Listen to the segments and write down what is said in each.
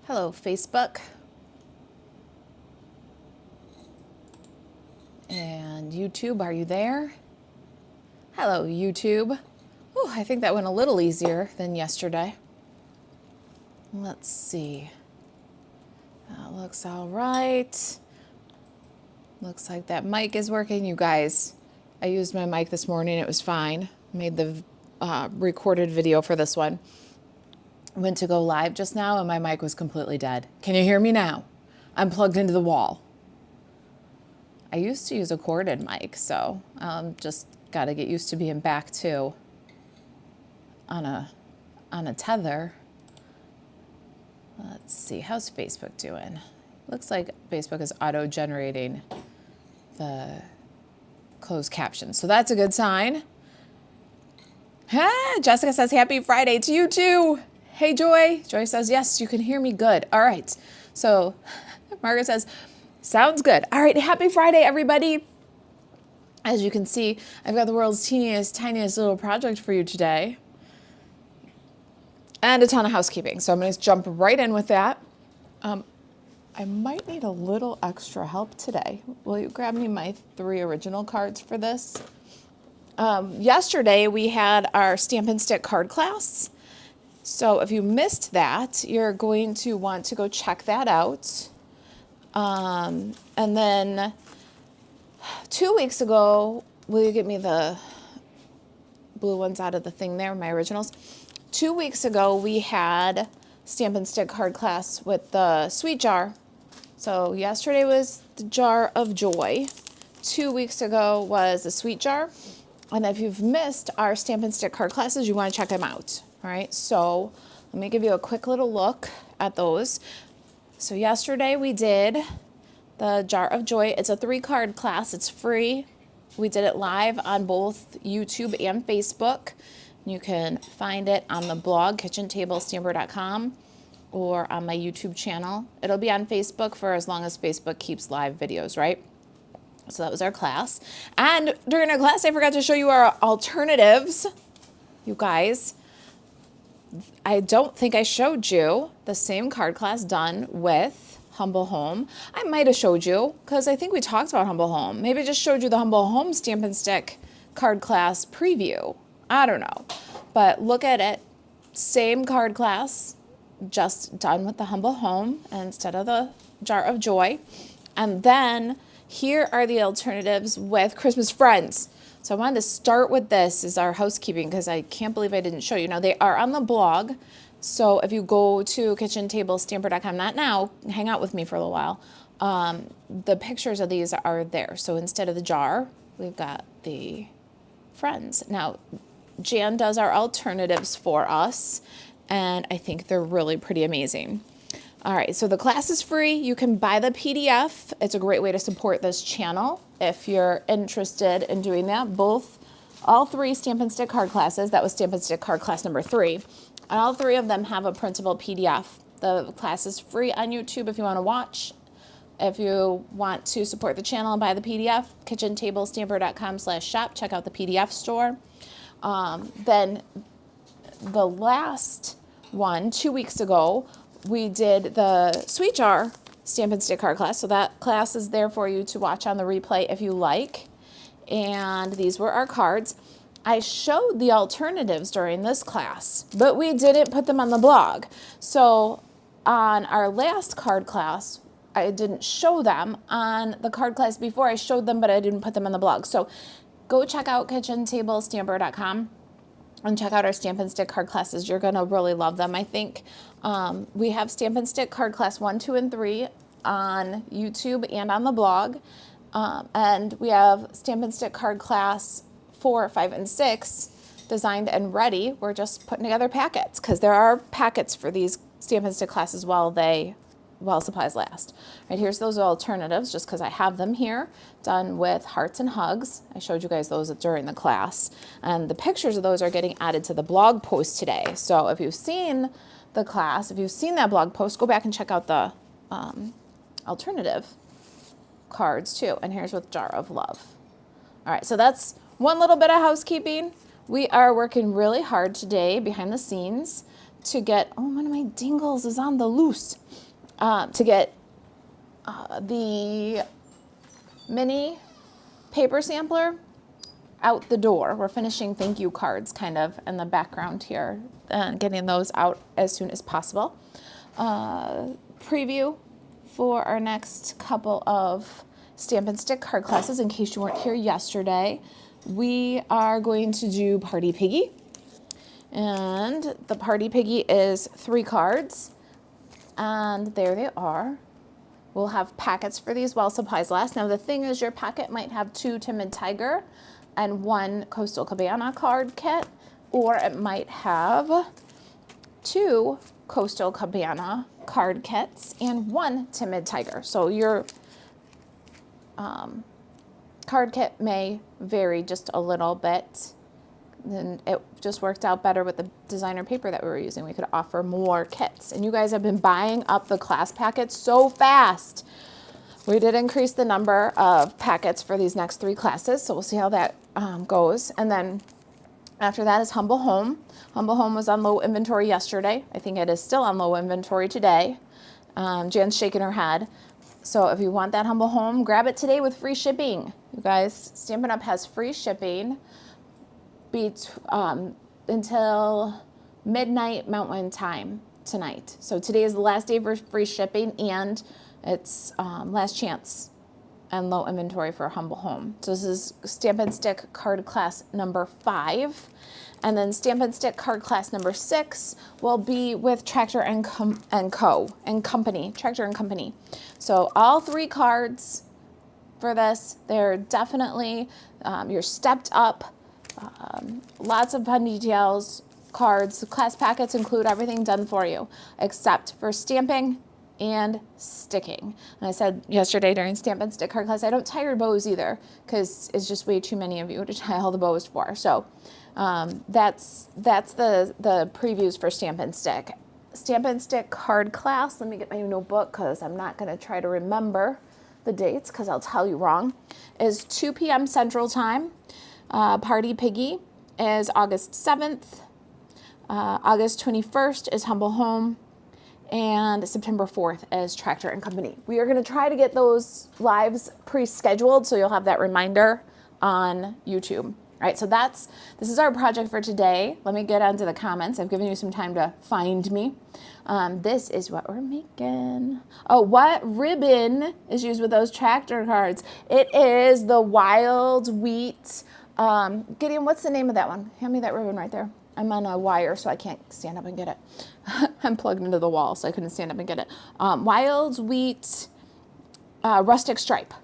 Hello, Facebook. And YouTube, are you there? Hello, YouTube. Oh, I think that went a little easier than yesterday. Let's see. That looks all right. Looks like that mic is working. You guys, I used my mic this morning. It was fine. Made the recorded video for this one. Went to go live just now and my mic was completely dead. Can you hear me now? I'm plugged into the wall. I used to use a corded mic, so just got to get used to being back to on a tether. Let's see, how's Facebook doing? Looks like Facebook is auto-generating the closed captions, so that's a good sign. Ah, Jessica says, happy Friday to you too. Hey, Joy. Joy says, yes, you can hear me good. All right. So Margaret says, sounds good. All right. Happy Friday, everybody. As you can see, I've got the world's tiniest little project for you today. And a ton of housekeeping. So I'm going to jump right in with that. I might need a little extra help today. Will you grab me my 3 original cards for this? Yesterday, we had our Stampin' Stick card class. So if you missed that, you're going to want to go check that out. And then 2 weeks ago, will you get me the blue ones out of the thing there, my originals? 2 weeks ago, we had Stampin' Stick card class with the sweet jar. So yesterday was the jar of joy. 2 weeks ago was the sweet jar. And if you've missed our Stampin' Stick card classes, you want to check them out. All right, so let me give you a quick little look at those. So yesterday we did the Jar of Joy. It's a 3-card class. It's free. We did it live on both YouTube and Facebook. You can find it on the blog, kitchentablestamper.com, or on my YouTube channel. It'll be on Facebook for as long as Facebook keeps live videos, right? So that was our class. And during our class, I forgot to show you our alternatives. You guys, I don't think I showed you the same card class done with Humble Home. I might have showed you because I think we talked about Humble Home. Maybe I just showed you the Humble Home Stampin' Stick card class preview. I don't know. But look at it. Same card class, just done with the Humble Home instead of the Jar of Joy. And then here are the alternatives with Christmas Friends. So I wanted to start with this as our housekeeping because I can't believe I didn't show you. Now, they are on the blog. So if you go to kitchentablestamper.com, not now, hang out with me for a little while, the pictures of these are there. So instead of the jar, we've got the Friends. Now, Jan does our alternatives for us, and I think they're really pretty amazing. All right, so the class is free. You can buy the PDF. It's a great way to support this channel if you're interested in doing that. All 3 Stampin' Stick card classes, that was Stampin' Stick card class number 3, all 3 of them have a printable PDF. The class is free on YouTube if you want to watch. If you want to support the channel and buy the PDF, kitchentablestamper.com/shop, check out the PDF store. Then the last one, 2 weeks ago, we did the Sweet Jar Stampin' Stick card class. So that class is there for you to watch on the replay if you like. And these were our cards. I showed the alternatives during this class, but we didn't put them on the blog. So on our last card class, I didn't show them. On the card class before, I showed them, but I didn't put them on the blog. So go check out kitchentablestamper.com. and check out our Stampin' Stick card classes. You're going to really love them, I think. We have Stampin' Stick card class 1, 2, and 3 on YouTube and on the blog. And we have Stampin' Stick card class 4, 5, and 6 designed and ready. We're just putting together packets because there are packets for these Stampin' Stick classes while supplies last. Right, here's those alternatives just because I have them here, done with hearts and hugs. I showed you guys those during the class. And the pictures of those are getting added to the blog post today. So if you've seen the class, if you've seen that blog post, go back and check out the alternative cards too. And here's with Jar of Love. All right, so that's one little bit of housekeeping. We are working really hard today behind the scenes to get, oh, one of my dingles is on the loose, to get the mini paper sampler out the door. We're finishing thank you cards kind of in the background here, getting those out as soon as possible. Preview for our next couple of Stampin' Stick card classes, in case you weren't here yesterday. We are going to do Party Piggy, and the Party Piggy is 3 cards, and there they are. We'll have packets for these while supplies last. Now the thing is, your packet might have 2 Timid Tiger and 1 Coastal Cabana card kit, or it might have 2 Coastal Cabana card kits and 1 Timid Tiger. So your card kit may vary just a little bit. Then it just worked out better with the designer paper that we were using. We could offer more kits. And you guys have been buying up the class packets so fast. We did increase the number of packets for these next 3 classes, so we'll see how that goes. And then after that is Humble Home. Humble Home was on low inventory yesterday. I think it is still on low inventory today. Jan's shaking her head. So if you want that Humble Home, grab it today with free shipping. You guys, Stampin' Up! Has free shipping until midnight Mountain Time tonight. So today is the last day for free shipping, and it's last chance and low inventory for Humble Home. So this is Stampin' Stick card class number 5. And then Stampin' Stick card class number 6 will be with Tractor and Company. Tractor and Company. So all 3 cards for this, they're definitely your stepped up, lots of fun details, cards. The class packets include everything done for you, except for stamping and sticking. And I said yesterday during Stampin' Stick card class, I don't tie your bows either, because it's just way too many of you to tie all the bows for. So that's the previews for Stampin' Stick. Stampin' Stick card class, let me get my notebook because I'm not going to try to remember the dates because I'll tell you wrong, is 2 p.m. Central Time. Party Piggy is August 7th. August 21st is Humble Home. And September 4th is Tractor and Company. We are going to try to get those lives pre-scheduled, so you'll have that reminder on YouTube. All right, so this is our project for today. Let me get onto the comments. I've given you some time to find me. This is what we're making. Oh, what ribbon is used with those tractor cards? It is the Wild Wheat. Gideon, what's the name of that one? Hand me that ribbon right there. I'm on a wire, so I can't stand up and get it. I'm plugged into the wall, so I couldn't stand up and get it. Wild Wheat Rustic Stripe.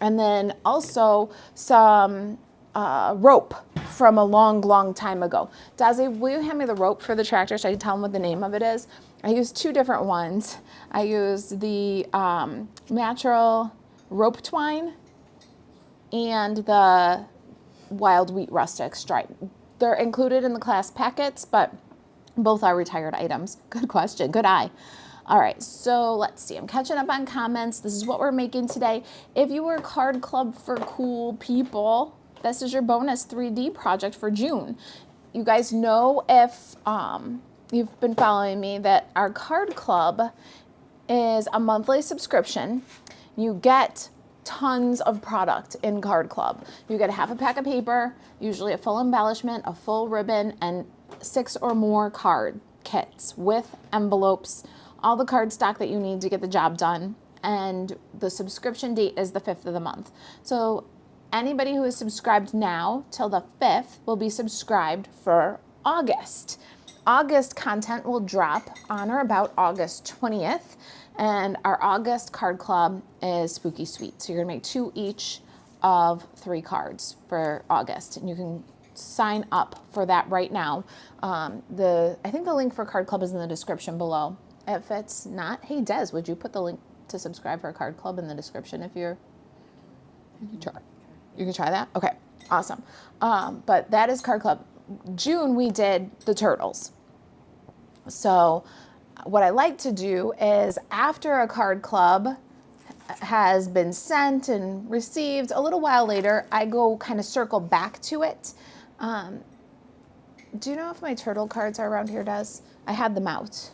And then also some rope from a long, long time ago. Dazzy, will you hand me the rope for the tractor so I can tell them what the name of it is? I used 2 different ones. I used the natural rope twine and the Wild Wheat Rustic Stripe. They're included in the class packets, but both are retired items. Good question. Good eye. All right, so let's see. I'm catching up on comments. This is what we're making today. If you were Card Club for Cool People, this is your bonus 3D project for June. You guys know, if you've been following me, that our Card Club is a monthly subscription. You get tons of product in Card Club. You get a half a pack of paper, usually a full embellishment, a full ribbon, and 6 or more card kits with envelopes, all the card stock that you need to get the job done. And the subscription date is the 5th of the month. So anybody who is subscribed now till the 5th will be subscribed for August. August content will drop on or about August 20th. And our August card club is Spooky Sweet. So you're gonna make 2 each of 3 cards for August. And you can sign up for that right now. I think the link for Card Club is in the description below. If it's not, hey Des, would you put the link to subscribe for a Card Club in the description if you're, you can try that? Okay, awesome. But that is Card Club. June, we did the turtles. So what I like to do is, after a Card Club has been sent and received, a little while later, I go kind of circle back to it Do you know if my turtle cards are around here, Des? I had them out.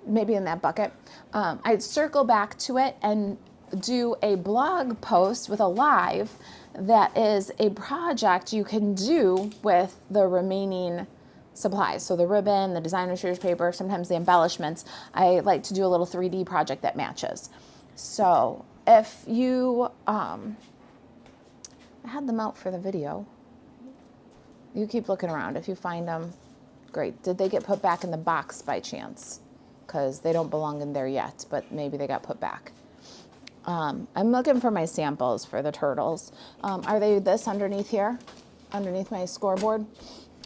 Maybe in that bucket. I'd circle back to it and do a blog post with a live that is a project you can do with the remaining supplies. So the ribbon, the designer series paper, sometimes the embellishments. I like to do a little 3D project that matches. So if you, I had them out for the video. You keep looking around. If you find them, great. Did they get put back in the box by chance? Because they don't belong in there yet, but maybe they got put back. I'm looking for my samples for the turtles. Are they this underneath here? Underneath my scoreboard?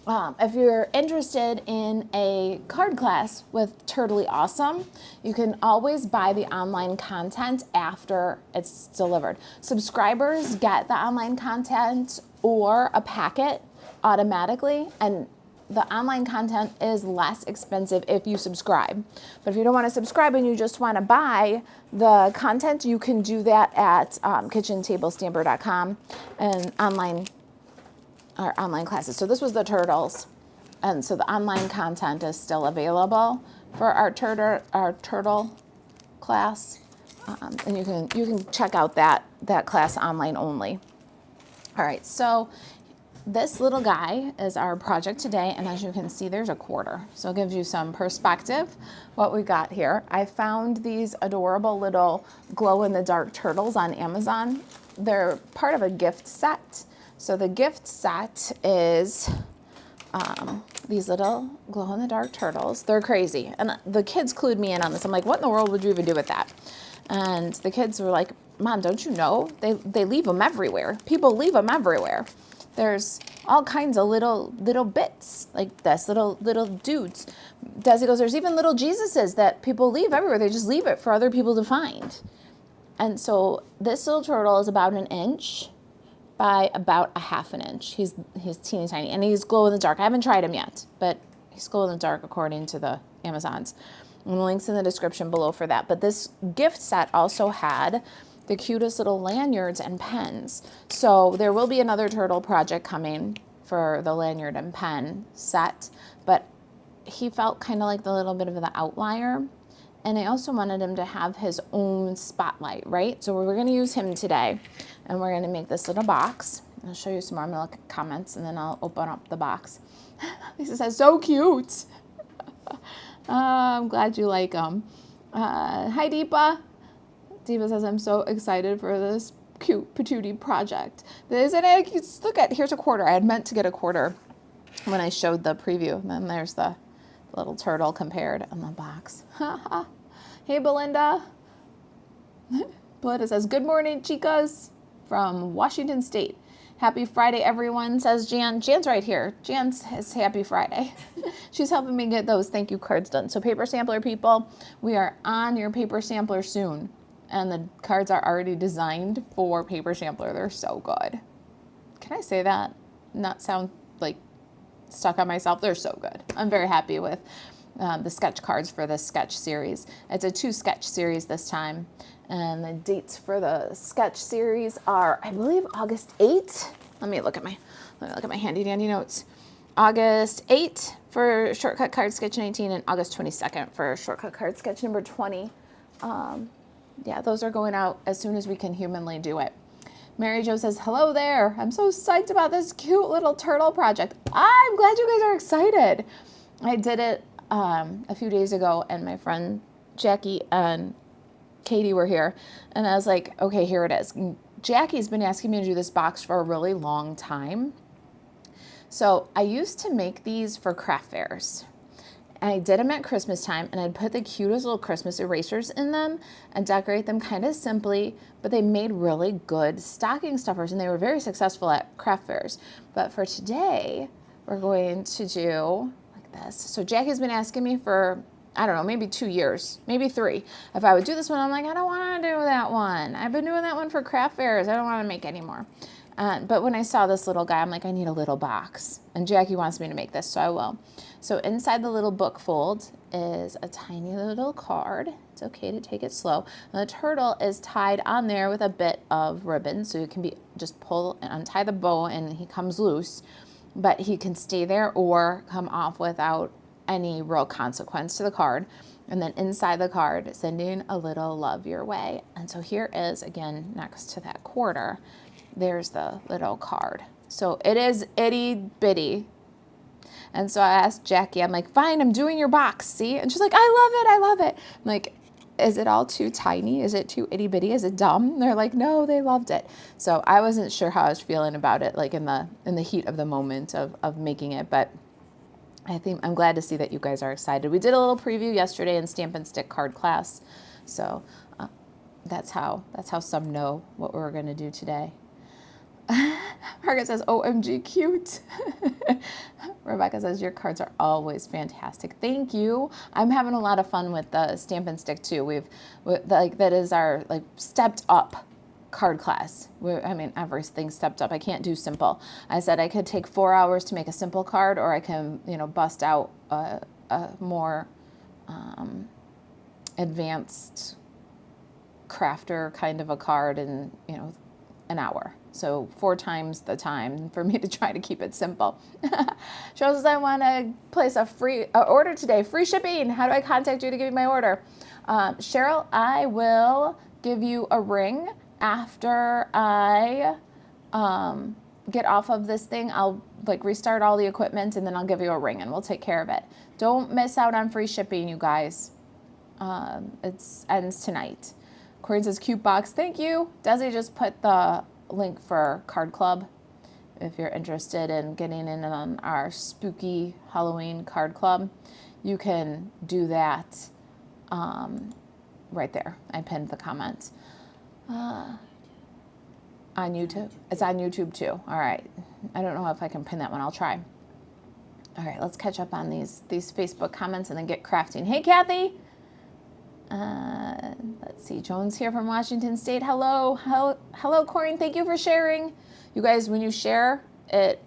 If you're interested in a card class with Turtly Awesome, you can always buy the online content after it's delivered. Subscribers get the online content or a packet automatically, and the online content is less expensive if you subscribe. But if you don't want to subscribe and you just want to buy the content, you can do that at kitchentablestamper.com and online classes. So this was the turtles, and so the online content is still available for our turtle class, and you can check out that class online only. All right, so this little guy is our project today, and as you can see, there's a quarter. So it gives you some perspective what we got here. I found these adorable little glow-in-the-dark turtles on Amazon. They're part of a gift set. So the gift set is these little glow-in-the-dark turtles. They're crazy, and the kids clued me in on this. I'm like, what in the world would you even do with that? And the kids were like, Mom, don't you know? They leave them everywhere. People leave them everywhere. There's all kinds of little bits like this, little dudes. Desi goes, there's even little Jesuses that people leave everywhere. They just leave it for other people to find. And so this little turtle is about 1 inch by about 1/2 inch. He's teeny tiny, and he's glow in the dark. I haven't tried him yet, but he's glow in the dark according to the Amazons. And the link's in the description below for that. But this gift set also had the cutest little lanyards and pens. So there will be another turtle project coming for the lanyard and pen set, but he felt kind of like the little bit of the outlier. And I also wanted him to have his own spotlight, right? So we're gonna use him today, and we're gonna make this little box. I'll show you some more. I'm gonna look at comments, and then I'll open up the box. Lisa says, so cute. I'm glad you like them. Hi, Deepa. Deepa says, I'm so excited for this cute patootie project. Isn't it? Look at, here's a quarter. I had meant to get a quarter when I showed the preview. And then there's the little turtle compared on the box. Hey, Belinda. Belinda says, good morning, chicas, from Washington State. Happy Friday, everyone, says Jan. Jan's right here. Jan says happy Friday. She's helping me get those thank you cards done. So paper sampler people, we are on your paper sampler soon. And the cards are already designed for paper sampler. They're so good. Can I say that? Not sound like stuck on myself. They're so good. I'm very happy with the sketch cards for this sketch series. It's a 2-sketch series this time. And the dates for the sketch series are, I believe, August 8th. Let me look at my handy dandy notes. August 8th for shortcut card sketch 19 and August 22nd for shortcut card sketch number 20. Yeah, those are going out as soon as we can humanly do it. Mary Jo says, hello there. I'm so psyched about this cute little turtle project. I'm glad you guys are excited. I did it a few days ago, and my friend Jackie and Katie were here, and I was like, okay, here it is. Jackie's been asking me to do this box for a really long time. So I used to make these for craft fairs. I did them at Christmas time, and I'd put the cutest little Christmas erasers in them and decorate them kind of simply, but they made really good stocking stuffers, and they were very successful at craft fairs. But for today, we're going to do like this. So Jackie's been asking me for, I don't know, maybe 2 years, maybe 3. If I would do this one, I'm like, I don't want to do that one. I've been doing that one for craft fairs. I don't want to make any more. But when I saw this little guy, I'm like, I need a little box. And Jackie wants me to make this, so I will. So inside the little book fold is a tiny little card. It's okay to take it slow. And the turtle is tied on there with a bit of ribbon, so you can just pull and untie the bow, and he comes loose. but he can stay there or come off without any real consequence to the card. And then inside the card, sending a little love your way. And so here is, again, next to that quarter, there's the little card. So it is itty bitty. And so I asked Jackie, I'm like, fine, I'm doing your box, see? And she's like, I love it. I'm like, is it all too tiny? Is it too itty bitty? Is it dumb? And they're like, no, they loved it. So I wasn't sure how I was feeling about it, like in the heat of the moment of making it, but I think I'm glad to see that you guys are excited. We did a little preview yesterday in Stampin' Stick card class. So that's how some know what we're gonna do today. Margaret says, OMG, cute. Rebecca says, your cards are always fantastic. Thank you. I'm having a lot of fun with the Stampin' Stick too. That is our stepped up card class. I mean, everything's stepped up. I can't do simple. I said I could take 4 hours to make a simple card, or I can, bust out a more advanced crafter kind of a card in, an hour. So 4 times the time for me to try to keep it simple. Cheryl says, I want to place a free order today. Free shipping. How do I contact you to give you my order? Cheryl, I will give you a ring after I get off of this thing. I'll restart all the equipment, and then I'll give you a ring and we'll take care of it. Don't miss out on free shipping, you guys. It ends tonight. Corinne says, cute box. Thank you. Desi just put the link for Card Club if you're interested in getting in on our spooky Halloween card club. You can do that right there. I pinned the comment. On YouTube. It's on YouTube too. All right. I don't know if I can pin that one. I'll try. All right, let's catch up on these Facebook comments and then get crafting. Hey, Kathy. Let's see. Joan's here from Washington State. Hello. Hello, Corinne. Thank you for sharing. You guys, when you share, it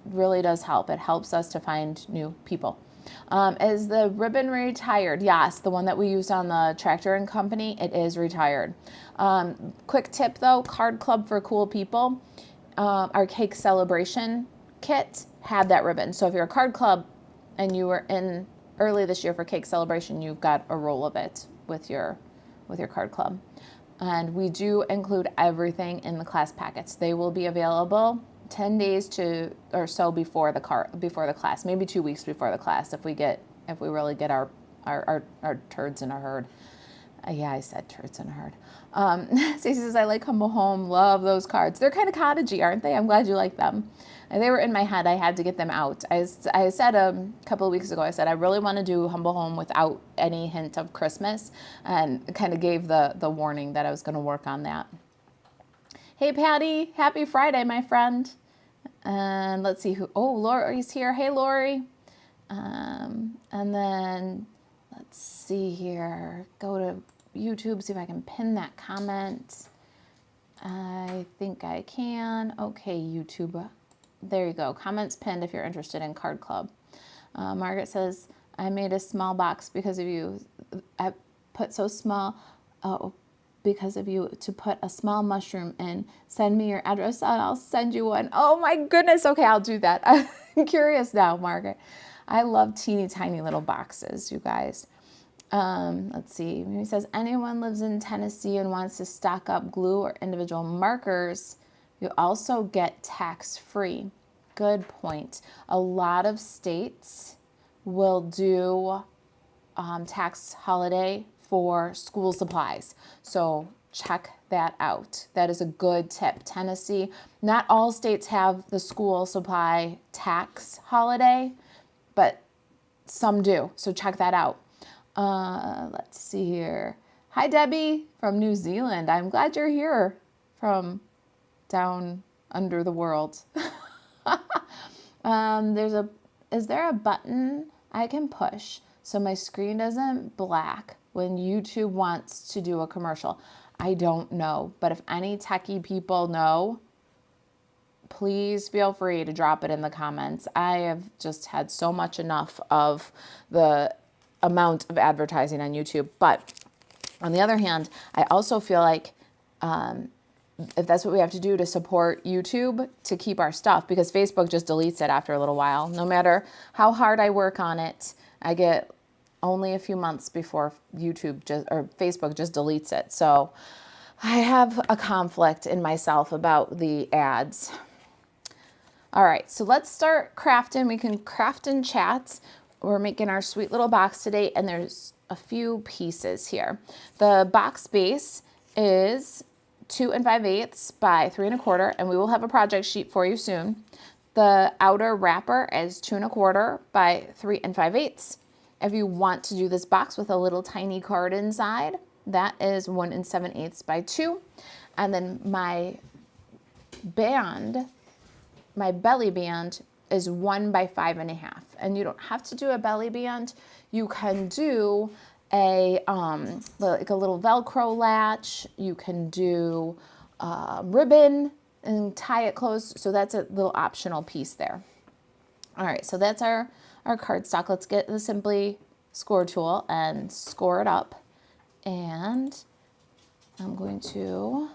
really does help. It helps us to find new people. Is the ribbon retired? Yes, the one that we used on the Tractor and Company, it is retired. Quick tip though, Card Club for Cool People, our cake celebration kit had that ribbon. So if you're a card club and you were in early this year for cake celebration, you've got a roll of it with your card club. And we do include everything in the class packets. They will be available 10 days or so before the class, maybe 2 weeks before the class, if we really get our turds in a herd. Yeah, I said turds in a herd. Stacey says, I like Humble Home, love those cards. They're kind of cottagey, aren't they? I'm glad you like them. And they were in my head. I had to get them out. I said a couple of weeks ago, I said, I really want to do Humble Home without any hint of Christmas, and kind of gave the warning that I was going to work on that. Hey, Patty. Happy Friday, my friend. And let's see Lori's here. Hey, Lori. And then let's see here. Go to YouTube, see if I can pin that comment. I think I can. Okay, YouTube. There you go. Comments pinned if you're interested in Card Club. Margaret says, I made a small box because of you. I put so small. Oh, because of you, to put a small mushroom in. Send me your address and I'll send you one. Oh my goodness. Okay, I'll do that. I'm curious now, Margaret. I love teeny tiny little boxes, you guys. Let's see. He says, anyone lives in Tennessee and wants to stock up glue or individual markers, you also get tax-free. Good point. A lot of states will do tax holiday for school supplies. So check that out. That is a good tip. Tennessee, not all states have the school supply tax holiday, but some do. So check that out. Let's see here. Hi, Debbie from New Zealand. I'm glad you're here from down under the world. Is there a button I can push so my screen doesn't black when YouTube wants to do a commercial? I don't know, but if any techie people know, please feel free to drop it in the comments. I have just had so much enough of the amount of advertising on YouTube. But on the other hand, I also feel like if that's what we have to do to support YouTube to keep our stuff, because Facebook just deletes it after a little while. No matter how hard I work on it, I get only a few months before Facebook just deletes it. So I have a conflict in myself about the ads. All right, so let's start crafting. We can craft in chats. We're making our sweet little box today, and there's a few pieces here. The box base is 2 5/8 by 3 1/4, and we will have a project sheet for you soon. The outer wrapper is 2 1/4 by 3 5/8. If you want to do this box with a little tiny card inside, that is 1 7/8 by 2. And then my belly band is 1 by 5 1/2. And you don't have to do a belly band. You can do like a little Velcro latch. You can do ribbon and tie it closed. So that's a little optional piece there. All right, so that's our cardstock. Let's get the Simply Score tool and score it up. And I'm going to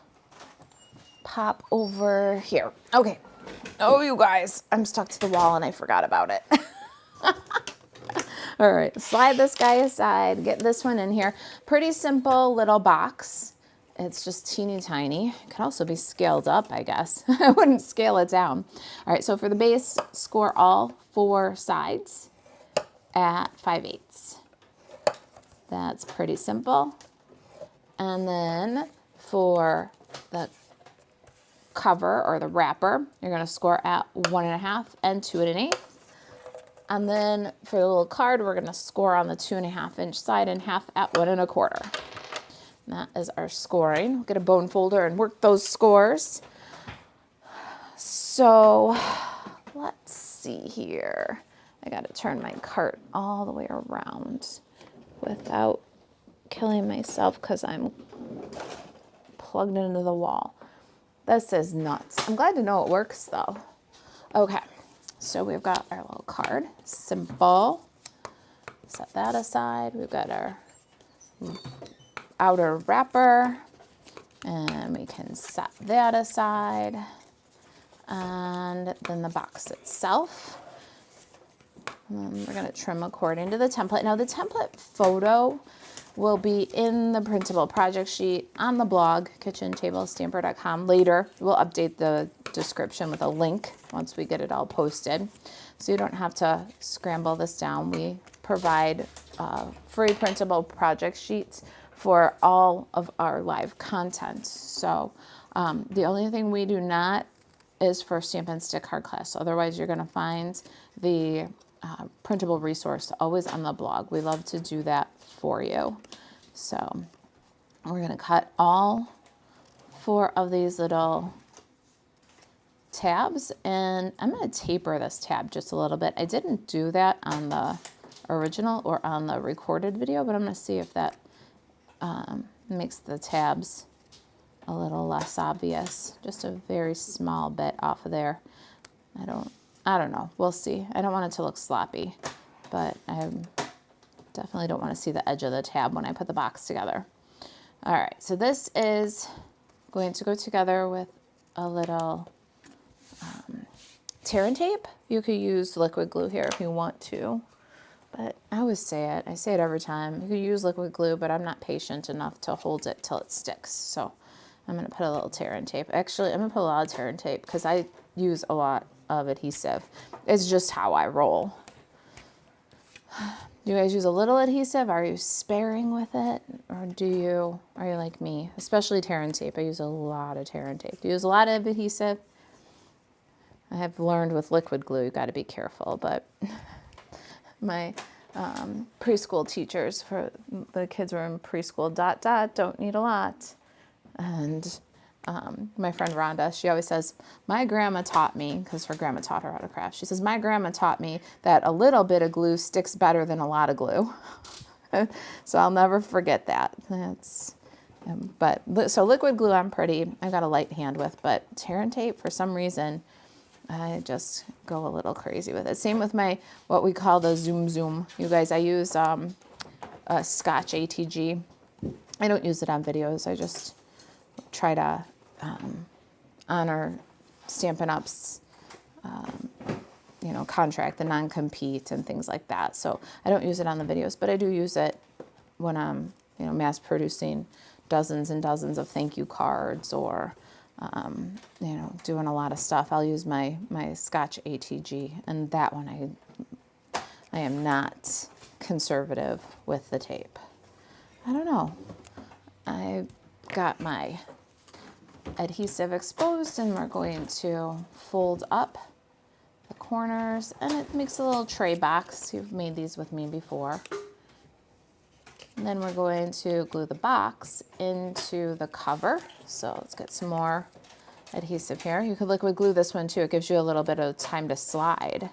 pop over here. Okay. Oh, you guys, I'm stuck to the wall and I forgot about it. All right, slide this guy aside, get this one in here. Pretty simple little box. It's just teeny tiny. It can also be scaled up, I guess. I wouldn't scale it down. All right, so for the base, score all 4 sides at 5/8. That's pretty simple. And then for the cover or the wrapper, you're going to score at 1 1/2 and 2 1/8. And then for the little card, we're going to score on the 2 1/2 inch side and half at 1 1/4. And that is our scoring. We'll get a bone folder and work those scores. So let's see here. I got to turn my cart all the way around without killing myself because I'm plugged into the wall. This is nuts. I'm glad to know it works though. Okay, so we've got our little card, simple. Set that aside. We've got our outer wrapper, and we can set that aside. And then the box itself. We're going to trim according to the template. Now the template photo will be in the printable project sheet on the blog, kitchentablestamper.com. Later, we'll update the description with a link once we get it all posted. So you don't have to scramble this down. We provide free printable project sheets for all of our live content. So the only thing we do not is for Stampin' Stick card class. Otherwise, you're going to find the printable resource always on the blog. We love to do that for you. So we're going to cut all 4 of these little tabs, and I'm going to taper this tab just a little bit. I didn't do that on the original or on the recorded video, but I'm going to see if that makes the tabs a little less obvious. Just a very small bit off of there. I don't know. We'll see. I don't want it to look sloppy, but I definitely don't want to see the edge of the tab when I put the box together. All right, so this is going to go together with a little tear and tape. You could use liquid glue here if you want to, but I always say it. I say it every time. You could use liquid glue, but I'm not patient enough to hold it till it sticks. So I'm going to put a little tear and tape. Actually, I'm going to put a lot of tear and tape because I use a lot of adhesive. It's just how I roll. Do you guys use a little adhesive? Are you sparing with it? Or are you like me? Especially tear and tape. I use a lot of tear and tape. Do you use a lot of adhesive? I have learned with liquid glue, you got to be careful, but my preschool teachers for the kids who are in preschool, don't need a lot. And my friend Rhonda, she always says, my grandma taught me, because her grandma taught her how to craft. She says, my grandma taught me that a little bit of glue sticks better than a lot of glue. So I'll never forget that. So liquid glue, I've got a light hand with, but tear and tape, for some reason, I just go a little crazy with it. Same with what we call the Zoom. You guys, I use a Scotch ATG. I don't use it on videos. I just try to on our Stampin' Up's, you know, contract, the non-compete and things like that. So I don't use it on the videos, but I do use it when I'm, you know, mass producing dozens and dozens of thank you cards, or, you know, doing a lot of stuff. I'll use my Scotch ATG, and that one I am not conservative with the tape. I don't know. I got my adhesive exposed, and we're going to fold up the corners, and it makes a little tray box. You've made these with me before. And then we're going to glue the box into the cover. So let's get some more adhesive here. You could liquid glue this one too. It gives you a little bit of time to slide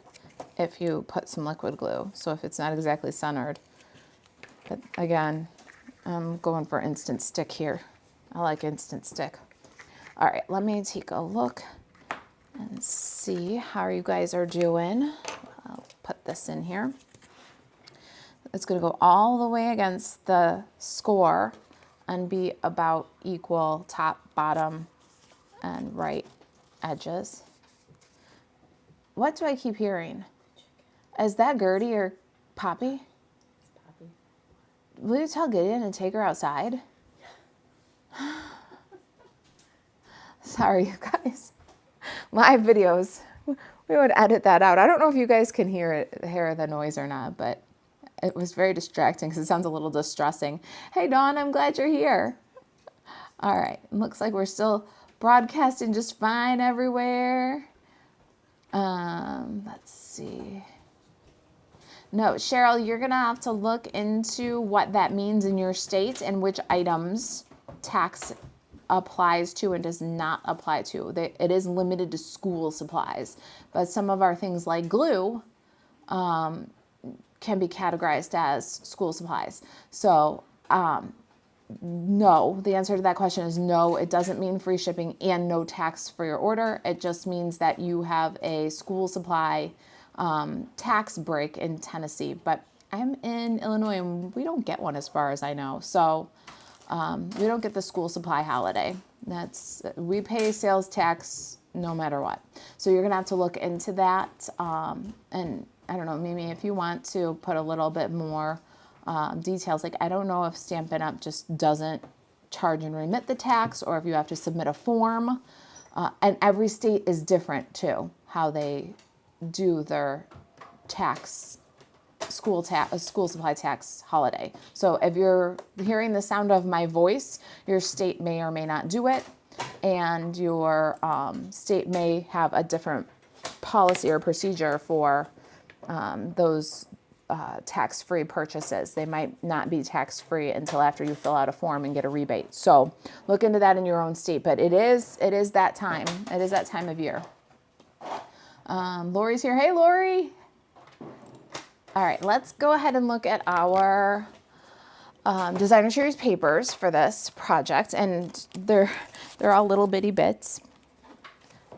if you put some liquid glue. So if it's not exactly centered. But again, I'm going for instant stick here. I like instant stick. All right, let me take a look and see how you guys are doing. I'll put this in here. It's going to go all the way against the score and be about equal top, bottom, and right edges. What do I keep hearing? Is that Gertie or Poppy? It's Poppy. Will you tell Gideon and take her outside? Sorry, you guys. Live videos. We would edit that out. I don't know if you guys can hear the noise or not, but it was very distracting because it sounds a little distressing. Hey, Dawn, I'm glad you're here. All right, looks like we're still broadcasting just fine everywhere. Let's see. No, Cheryl, you're gonna have to look into what that means in your state and which items tax applies to and does not apply to. It is limited to school supplies, but some of our things like glue can be categorized as school supplies. So no, the answer to that question is no. It doesn't mean free shipping and no tax for your order. It just means that you have a school supply tax break in Tennessee, but I'm in Illinois and we don't get one as far as I know. So we don't get the school supply holiday. We pay sales tax no matter what. So you're gonna have to look into that. And I don't know, maybe if you want to put a little bit more details, like I don't know if Stampin' Up just doesn't charge and remit the tax, or if you have to submit a form. And every state is different too, how they do their tax, school supply tax holiday. So if you're hearing the sound of my voice, your state may or may not do it, and your state may have a different policy or procedure for those tax-free purchases. They might not be tax-free until after you fill out a form and get a rebate. So look into that in your own state, but it is that time. It is that time of year. Lori's here. Hey, Lori. All right, let's go ahead and look at our designer series papers for this project, and they're all little bitty bits,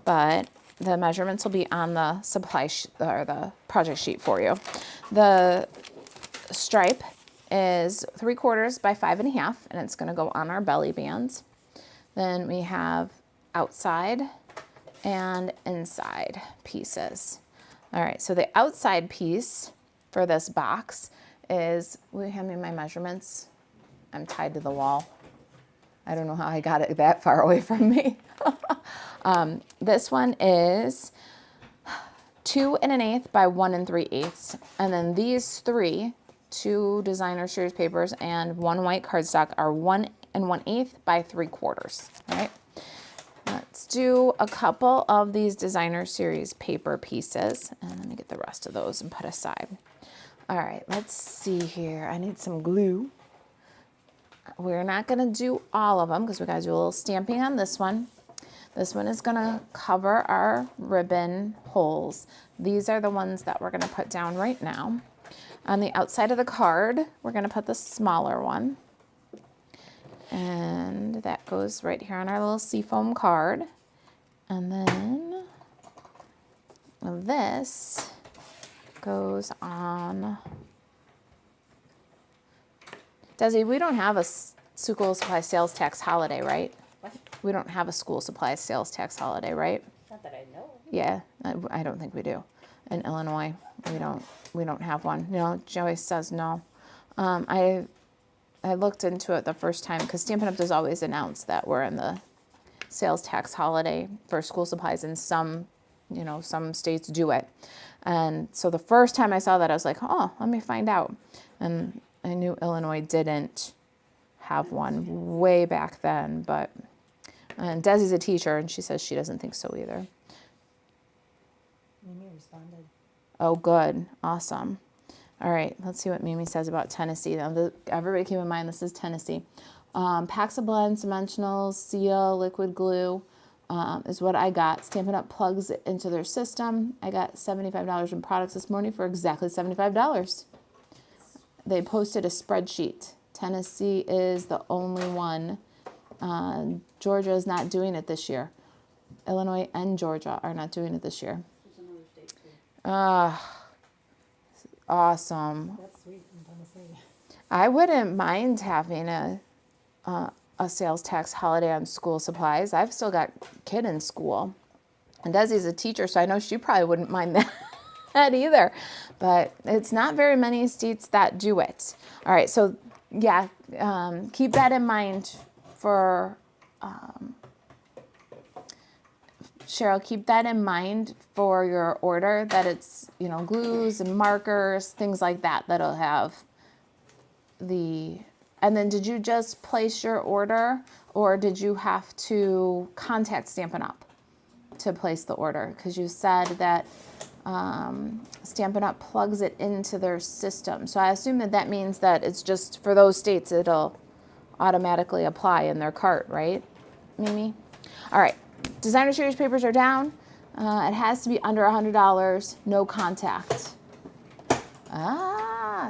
but the measurements will be on the supply or the project sheet for you. The stripe is 3/4 by 5.5, and it's going to go on our belly bands. Then we have outside and inside pieces. All right, so the outside piece for this box is, will you hand me my measurements? I'm tied to the wall. I don't know how I got it that far away from me. This one is 2 1/8 by 1 3/8. And then these 2 designer series papers and 1 white cardstock are 1 1/8 by 3/4. All right. Let's do a couple of these designer series paper pieces, and let me get the rest of those and put aside. All right, let's see here. I need some glue. We're not gonna do all of them because we gotta do a little stamping on this one. This one is gonna cover our ribbon holes. These are the ones that we're gonna put down right now. On the outside of the card, we're gonna put the smaller one. And that goes right here on our little seafoam card. And then this goes on. Desi, we don't have a school supply sales tax holiday, right? What? We don't have a school supplies sales tax holiday, right? Not that I know of. Yeah, I don't think we do. In Illinois, we don't have one. No, Joyce says no. I looked into it the first time because Stampin' Up! Does always announce that we're in the sales tax holiday for school supplies, and some states do it. And so the first time I saw that, I was like, oh, let me find out. And I knew Illinois didn't have one way back then, and Desi's a teacher, and she says she doesn't think so either. Mimi responded. Oh, good. Awesome. All right, let's see what Mimi says about Tennessee. Now, everybody keep in mind, this is Tennessee. Packs of blends, dimensionals, seal, liquid glue is what I got. Stampin' Up! Plugs it into their system. I got $75 in products this morning for exactly $75. They posted a spreadsheet. Tennessee is the only one. Georgia is not doing it this year. Illinois and Georgia are not doing it this year. There's another state too. Awesome. That's sweet in Tennessee. I wouldn't mind having a sales tax holiday on school supplies. I've still got a kid in school. And Desi's a teacher, so I know she probably wouldn't mind that either. But it's not very many states that do it. All right, so yeah, keep that in mind for, Cheryl, keep that in mind for your order, that it's, glues and markers, things like that, that'll have and then did you just place your order, or did you have to contact Stampin' Up! To place the order? Because you said that Stampin' Up! Plugs it into their system. So I assume that means that it's just for those states, it'll automatically apply in their cart, right, Mimi? All right, designer series papers are down. It has to be under $100, no contact.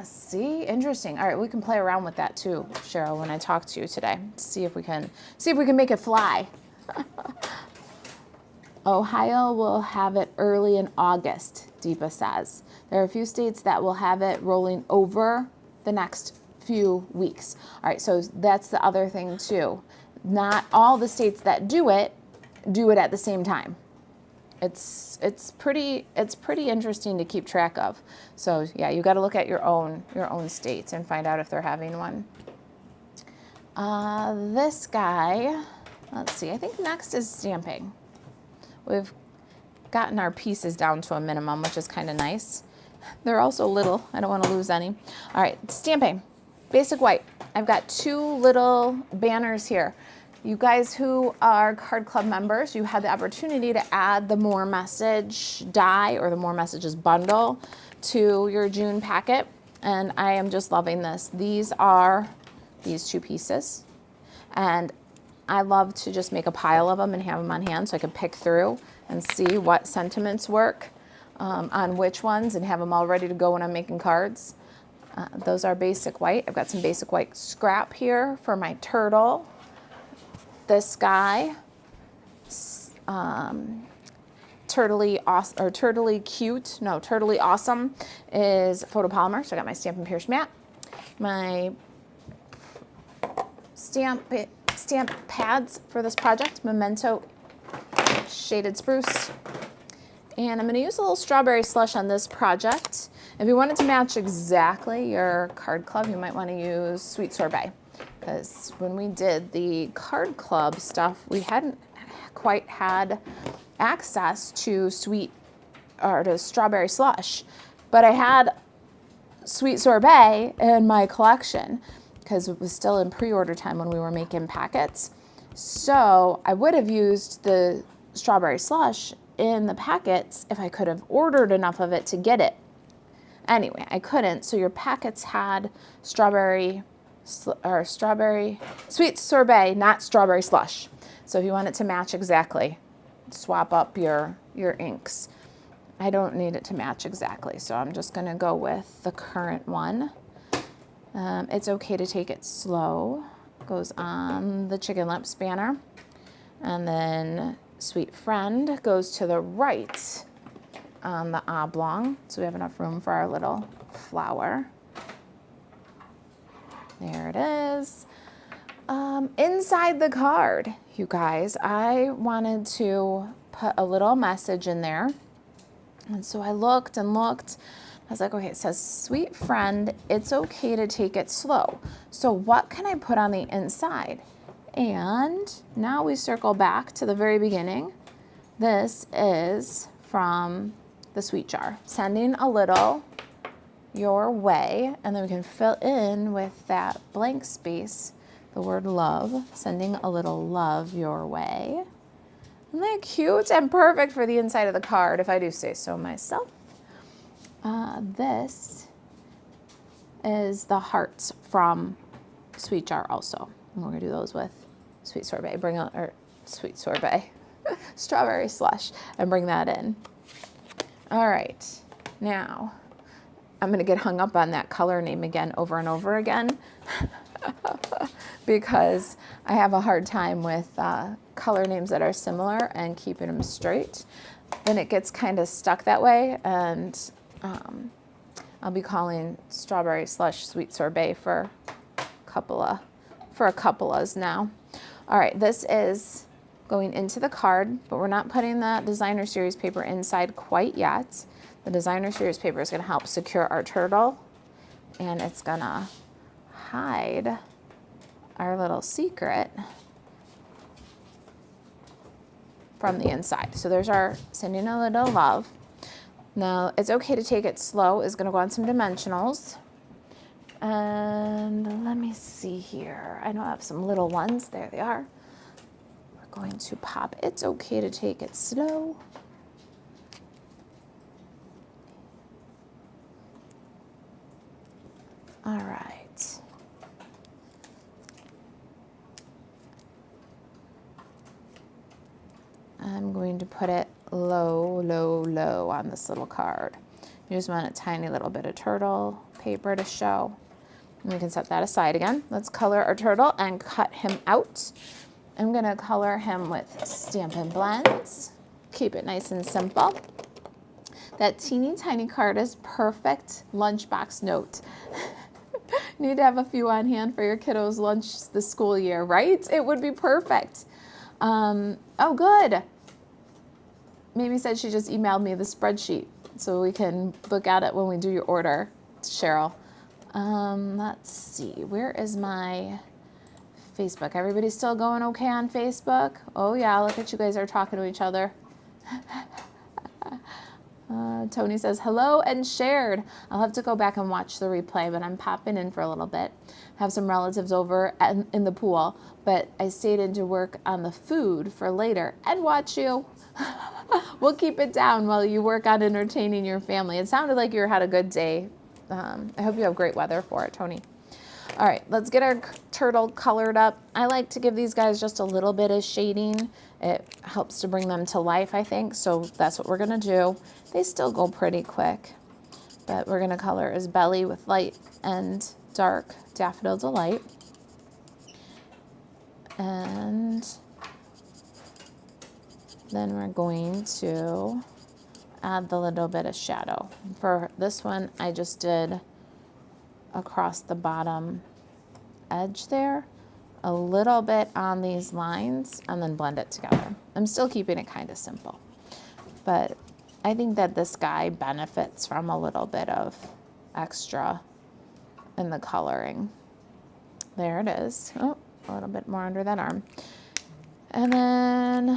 See, interesting. All right, we can play around with that too, Cheryl, when I talk to you today. See if we can make it fly. Ohio will have it early in August, Deepa says. There are a few states that will have it rolling over the next few weeks. All right, so that's the other thing too. Not all the states that do it at the same time. It's pretty interesting to keep track of. So yeah, you got to look at your own states and find out if they're having one. This guy, let's see. I think next is stamping. We've gotten our pieces down to a minimum, which is kind of nice. They're also little. I don't want to lose any. All right, stamping, basic white. I've got 2 little banners here. You guys who are Card Club members, you had the opportunity to add the More Message die or the More Messages bundle to your June packet, and I am just loving this. These are these 2 pieces, and I love to just make a pile of them and have them on hand so I can pick through and see what sentiments work on which ones and have them all ready to go when I'm making cards. Those are basic white. I've got some basic white scrap here for my turtle. This guy, Turtly Awesome is photopolymer. So I got my Stampin' Pierce mat, my stamp pads for this project, Memento Shaded Spruce. And I'm going to use a little strawberry slush on this project. If you wanted to match exactly your Card Club, you might want to use Sweet Sorbet. Because when we did the Card Club stuff, we hadn't quite had access to strawberry slush. But I had Sweet Sorbet in my collection because it was still in pre-order time when we were making packets. So I would have used the strawberry slush in the packets if I could have ordered enough of it to get it. Anyway, I couldn't, so your packets had sweet sorbet, not strawberry slush. So if you want it to match exactly, swap up your inks. I don't need it to match exactly, so I'm just gonna go with the current one. It's okay to take it slow. Goes on the Chicken Lips banner. And then Sweet Friend goes to the right on the oblong, so we have enough room for our little flower. There it is. Inside the card, you guys, I wanted to put a little message in there. And so I looked and looked. I was like, okay, it says, sweet friend, it's okay to take it slow. So what can I put on the inside? And now we circle back to the very beginning. This is from the sweet jar, sending a little your way, and then we can fill in with that blank space the word love, sending a little love your way. Isn't that cute and perfect for the inside of the card, if I do say so myself? This is the hearts from Sweet Jar also. And we're gonna do those with sweet sorbet. Bring out, or sweet sorbet, strawberry slush, and bring that in. All right, now I'm gonna get hung up on that color name again over and over again because I have a hard time with color names that are similar and keeping them straight. Then it gets kind of stuck that way, and I'll be calling strawberry slush sweet sorbet for a couple of now. All right, this is going into the card, but we're not putting the designer series paper inside quite yet. The designer series paper is going to help secure our turtle, and it's going to hide our little secret from the inside. So there's our sending a little love. Now, it's okay to take it slow is going to go on some dimensionals. And let me see here. I know I have some little ones. There they are. We're going to pop it's okay to take it slow. All right. I'm going to put it low, low, low on this little card. You just want a tiny little bit of turtle paper to show. And we can set that aside again. Let's color our turtle and cut him out. I'm gonna color him with Stampin' Blends. Keep it nice and simple. That teeny tiny card is perfect lunchbox note. Need to have a few on hand for your kiddos' lunch this school year, right? It would be perfect. Oh, good. Mimi said she just emailed me the spreadsheet so we can look at it when we do your order, Cheryl. Let's see, where is my Facebook? Everybody still going okay on Facebook? Oh yeah, look at you guys are talking to each other. Tony says, hello and shared. I'll have to go back and watch the replay, but I'm popping in for a little bit. Have some relatives over in the pool, but I stayed in to work on the food for later and watch you. We'll keep it down while you work on entertaining your family. It sounded like you had a good day. I hope you have great weather for it, Tony. All right, let's get our turtle colored up. I like to give these guys just a little bit of shading. It helps to bring them to life, I think, so that's what we're gonna do. They still go pretty quick, but we're gonna color his belly with light and dark Daffodil Delight. And then we're going to add the little bit of shadow. For this one, I just did across the bottom edge there, a little bit on these lines, and then blend it together. I'm still keeping it kind of simple, but I think that this guy benefits from a little bit of extra in the coloring. There it is. Oh, a little bit more under that arm. And then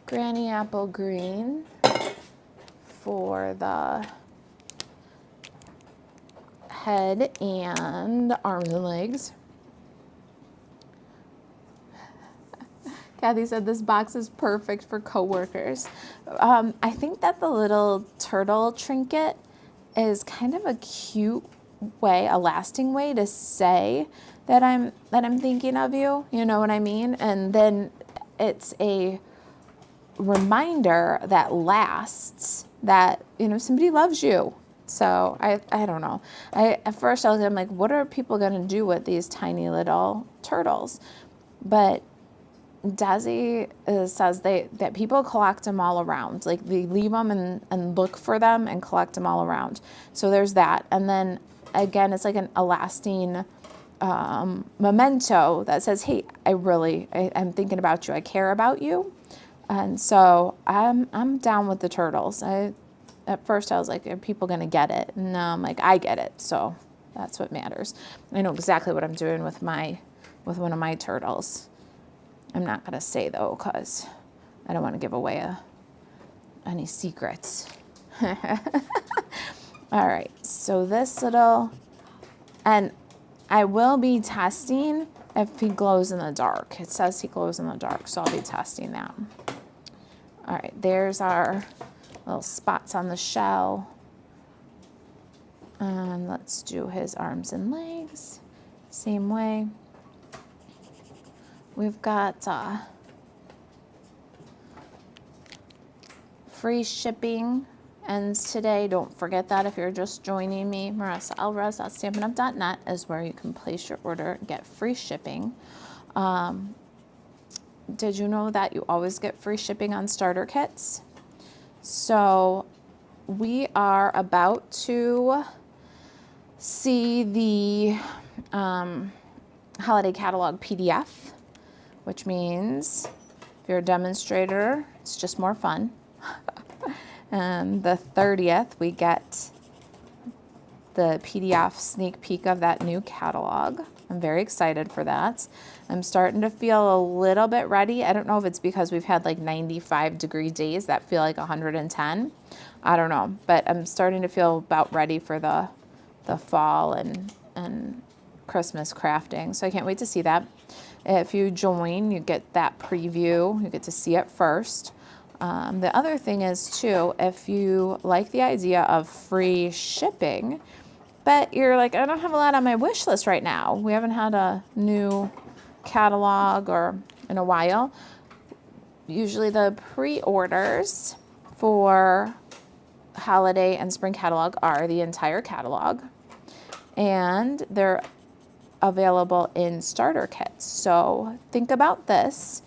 Granny Apple Green for the head and arms and legs. Kathy said this box is perfect for coworkers. I think that the little turtle trinket is kind of a cute way, a lasting way to say that I'm thinking of you. You know what I mean? And then it's a reminder that lasts that, you know, somebody loves you. So I don't know. At first I'm like, what are people gonna do with these tiny little turtles? But Desi says that people collect them all around. Like they leave them and look for them and collect them all around. So there's that. And then again, it's like a lasting memento that says, hey, I'm thinking about you. I care about you. And so I'm down with the turtles. At first I was like, are people going to get it? And now I'm like, I get it. So that's what matters. I know exactly what I'm doing with one of my turtles. I'm not going to say though, because I don't want to give away any secrets. All right, so this little, and I will be testing if he glows in the dark. It says he glows in the dark, so I'll be testing that. All right, there's our little spots on the shell. And let's do his arms and legs, same way. We've got free shipping ends today. Don't forget that if you're just joining me. Marisa Alvarez at StampinUp.net is where you can place your order and get free shipping. Did you know that you always get free shipping on starter kits? So we are about to see the holiday catalog PDF, which means if you're a demonstrator, it's just more fun. And the 30th, we get the PDF sneak peek of that new catalog. I'm very excited for that. I'm starting to feel a little bit ready. I don't know if it's because we've had like 95-degree days that feel like 110. I don't know, but I'm starting to feel about ready for the fall and Christmas crafting. So I can't wait to see that. If you join, you get that preview. You get to see it first. The other thing is too, if you like the idea of free shipping, but you're like, I don't have a lot on my wish list right now. We haven't had a new catalog or in a while. Usually the pre-orders for holiday and spring catalog are the entire catalog, and they're available in starter kits. So think about this.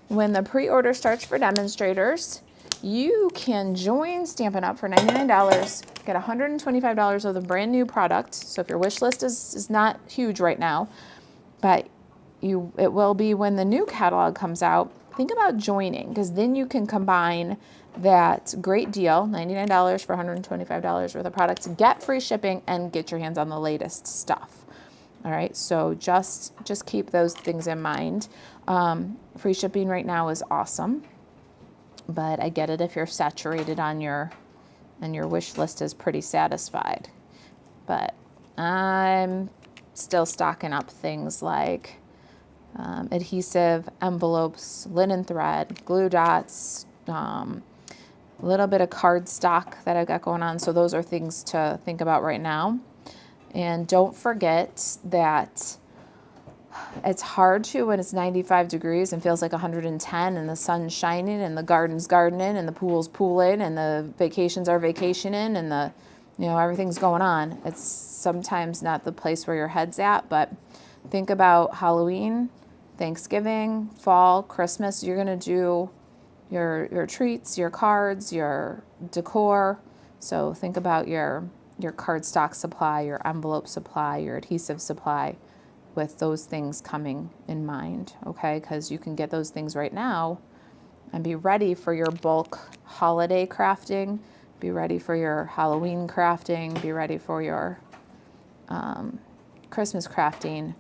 When the pre-order starts for demonstrators, you can join Stampin' Up! For $99, get $125 of the brand new product. So if your wish list is not huge right now, but it will be when the new catalog comes out, think about joining, because then you can combine that great deal, $99 for $125 worth of products, get free shipping, and get your hands on the latest stuff. All right, so just keep those things in mind. Free shipping right now is awesome, but I get it if you're saturated on and your wish list is pretty satisfied. But I'm still stocking up things like adhesive, envelopes, linen thread, glue dots, a little bit of card stock that I've got going on. So those are things to think about right now. And don't forget that it's hard to when it's 95 degrees and feels like 110 and the sun's shining and the garden's gardening and the pool's pooling and the vacations are vacationing and everything's going on. It's sometimes not the place where your head's at, but think about Halloween, Thanksgiving, fall, Christmas. You're going to do your treats, your cards, your decor. So think about your cardstock supply, your envelope supply, your adhesive supply, with those things coming in mind, okay? Because you can get those things right now and be ready for your bulk holiday crafting, be ready for your Halloween crafting, be ready for your Christmas crafting,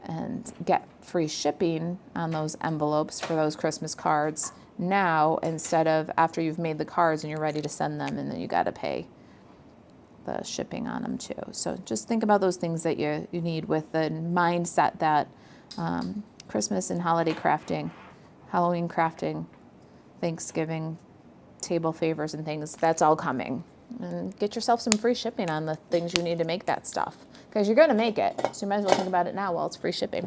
and get free shipping on those envelopes for those Christmas cards now, instead of after you've made the cards and you're ready to send them and then you got to pay the shipping on them too. So just think about those things that you need with the mindset that Christmas and holiday crafting, Halloween crafting, Thanksgiving, table favors and things, that's all coming. And get yourself some free shipping on the things you need to make that stuff, because you're going to make it. So you might as well think about it now while it's free shipping.